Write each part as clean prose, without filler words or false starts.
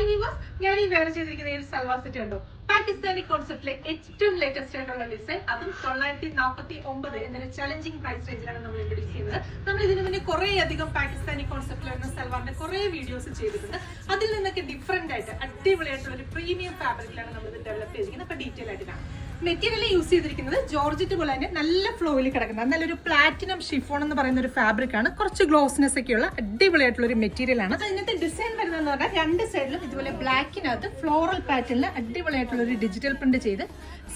Viewers, ഞാൻ ഈ വേറെ ചെയ്തിരിക്കുന്ന ഒരു സൽവാർ സെറ്റ് ഉണ്ടോ പാകിസ്ഥാനി കോൺസെപ്റ്റിലെ ഏറ്റവും ലേറ്റസ്റ്റ് ആയിട്ടുള്ള ഡിസൈൻ, അതും 949 എന്നൊരു ചലഞ്ചിങ് പ്രൈസ് റേഞ്ചിലാണ് നമ്മൾ ഇൻട്രൊഡ്യൂസ് ചെയ്യുന്നത്. നമ്മൾ ഇതിനു മുന്നേ കുറേ അധികം പാകിസ്ഥാനി കോൺസെപ്റ്റിൽ വരുന്ന സൽവാറിന്റെ കുറേ വീഡിയോസ് ചെയ്തിട്ടുണ്ട്. അതിൽ നിന്നൊക്കെ ഡിഫറെന്റ് ആയിട്ട് അടിപൊളിയായിട്ടുള്ള ഒരു പ്രീമിയം ഫാബ്രിക്കിലാണ് നമ്മൾ ഇത് ഡെവലപ്പ് ചെയ്തിരിക്കുന്നത്. അപ്പൊ ഡീറ്റെയിൽ ആയിട്ട് കാണാം. മെറ്റീരിയൽ യൂസ് ചെയ്തിരിക്കുന്നത് ജോർജറ്റ് പോലെ തന്നെ നല്ല ഫ്ലോയിൽ കിടക്കുന്നത് നല്ലൊരു പ്ലാറ്റിനം ഷിഫോൺ എന്ന് പറയുന്ന ഒരു ഫാബ്രിക് ആണ്. കുറച്ച് ഗ്ലോസ്നെസ് ഒക്കെ ഉള്ള അടിപൊളിയായിട്ടുള്ള ഒരു മെറ്റീരിയൽ ആണ്. അതിനകത്ത് ഡിസൈൻ വരുന്നതെന്ന് പറഞ്ഞാൽ രണ്ട് സൈഡിലും ഇതുപോലെ ബ്ലാക്കിനകത്ത് ഫ്ലോറൽ പാറ്റേണിൽ അടിപൊളിയായിട്ടുള്ള ഒരു ഡിജിറ്റൽ പ്രിന്റ് ചെയ്ത്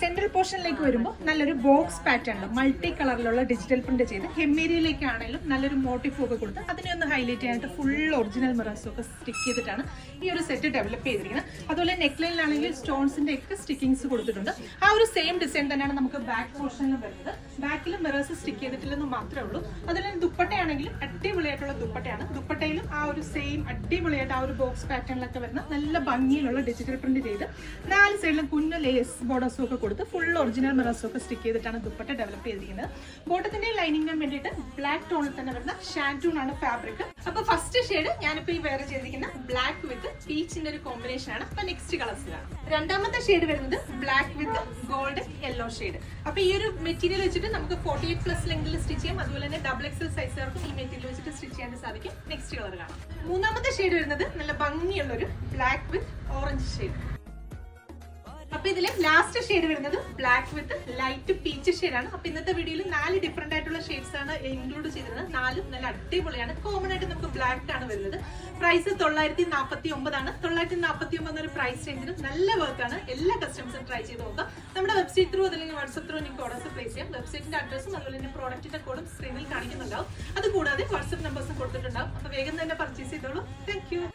സെൻട്രൽ പോർഷനിലേക്ക് വരുമ്പോൾ നല്ലൊരു ബോക്സ് പാറ്റേണിൽ മൾട്ടി കളറിലുള്ള ഡിജിറ്റൽ പ്രിന്റ് ചെയ്ത് ഹെമ്മേരിയയിലേക്ക് ആണെങ്കിലും നല്ലൊരു മോട്ടീഫ് ഒക്കെ കൊടുത്ത് അതിനെ ഒന്ന് ഹൈലൈറ്റ് ചെയ്യാനായിട്ട് ഫുൾ ഒറിജിനൽ മിറേഴ്സും ഒക്കെ സ്റ്റിക്ക് ചെയ്തിട്ടാണ് ഈ ഒരു സെറ്റ് ഡെവലപ്പ് ചെയ്തിരിക്കുന്നത്. അതുപോലെ നെക്ക് ലൈനിലാണെങ്കിൽ സ്റ്റോൺസിന്റെ ഒക്കെ സ്റ്റിക്കിങ്സ് കൊടുത്തിട്ടുണ്ട്. ആ ഒരു സെയിം ഡിസൈൻ തന്നെയാണ് നമുക്ക് ബാക്ക് പോർഷനിലും വരുന്നത്. ബാക്കിലും മിറേഴ്സ് സ്റ്റിക്ക് ചെയ്തിട്ടില്ലെന്ന് മാത്രമേ ഉള്ളൂ. അതുപോലെ ദുപ്പട്ടയാണെങ്കിലും അടിപൊളിയായിട്ടുള്ള ദുപ്പട്ടയാണ്. ദുപ്പട്ടയിലും ആ ഒരു സെയിം അടിപൊളിയായിട്ട് ആ ഒരു ബോക്സ് പാറ്റേണിലൊക്കെ വരുന്ന നല്ല ഭംഗിയിലുള്ള ഡിജിറ്റൽ പ്രിന്റ് ചെയ്ത് 4 സൈഡിലും കുഞ്ഞു ലേസ് ബോർഡേഴ്സും ഒക്കെ കൊടുത്ത് ഫുൾ ഒറിജിനൽ മിറേഴ്സും ഒക്കെ സ്റ്റിക്ക് ചെയ്തിട്ടാണ് ദുപ്പട്ട ഡെവലപ്പ് ചെയ്തിരിക്കുന്നത്. ബോട്ടത്തിന്റെ ലൈനിങ്ങിന് വേണ്ടിയിട്ട് ബ്ലാക്ക് ടോണിൽ തന്നെ വരുന്ന ഷാൻറ്റൂൺ ആണ് ഫാബ്രിക്. അപ്പൊ ഫസ്റ്റ് ഷെയ്ഡ് ഞാനിപ്പോ ഈ വേറെ ചെയ്തിരിക്കുന്ന ബ്ലാക്ക് വിത്ത് പീച്ചിന്റെ ഒരു കോമ്പിനേഷൻ ആണ്. അപ്പൊ നെക്സ്റ്റ് കളേഴ്സിലാണ്. രണ്ടാമത്തെ ഷെയ്ഡ് വരുന്നത് black with golden yellow shade. അപ്പൊ ഈ ഒരു മെറ്റീരിയൽ വെച്ചിട്ട് നമുക്ക് 48+ ലെങ്തിൽ സ്റ്റിച്ച് ചെയ്യാം. അതുപോലെ തന്നെ XXL സൈസുകാർക്കും ഈ മെറ്റീരിയൽ വെച്ചിട്ട് സ്റ്റിച്ച് ചെയ്യാൻ സാധിക്കും. നെക്സ്റ്റ് കളർ കാണാം. മൂന്നാമത്തെ ഷെയ്ഡ് വരുന്നത് നല്ല ഭംഗിയുള്ള ഒരു ബ്ലാക്ക് വിത്ത് ഓറഞ്ച് ഷെയ്ഡ്. അപ്പൊ ഇതില് ലാസ്റ്റ് ഷെയ്ഡ് വരുന്നത് ബ്ലാക്ക് വിത്ത് ലൈറ്റ് പീച്ച് ഷെയ്ഡാണ്. അപ്പൊ ഇന്നത്തെ വീഡിയോയിൽ 4 ഡിഫറെന്റ് ആയിട്ടുള്ള ഷെയ്ഡ്സ് ആണ് ഇൻക്ലൂഡ് ചെയ്തിരുന്നത്. 4 നല്ല അടിപൊളിയാണ്. കോമൺ ആയിട്ട് നമുക്ക് ബ്ലാക്ക് ആണ് വരുന്നത്. പ്രൈസ് 949 ആണ്. 949 എന്നൊരു പ്രൈസ് റേഞ്ചിന് നല്ല വർക്കാണ്. എല്ലാ കസ്റ്റമേഴ്സും ട്രൈ ചെയ്ത് നോക്കാം. നമ്മുടെ വെബ്സൈറ്റ് ത്രൂ അല്ലെങ്കിൽ വാട്സ്ആപ്പ് ത്രൂ നിങ്ങൾക്ക് ഓർഡേഴ്സ് പ്ലേസ് ചെയ്യാം. വെബ്സൈറ്റിന്റെ അഡ്രസ്സും അതുപോലെ തന്നെ പ്രോഡക്റ്റിന്റെ കോഡും സ്ക്രീനിൽ കാണിക്കുന്നുണ്ടാവും. അതുകൂടാതെ വാട്സ്ആപ്പ് നമ്പേഴ്സും കൊടുത്തിട്ടുണ്ടാവും. അപ്പൊ വേഗം തന്നെ പർച്ചേസ് ചെയ്തോളൂ. Thank you.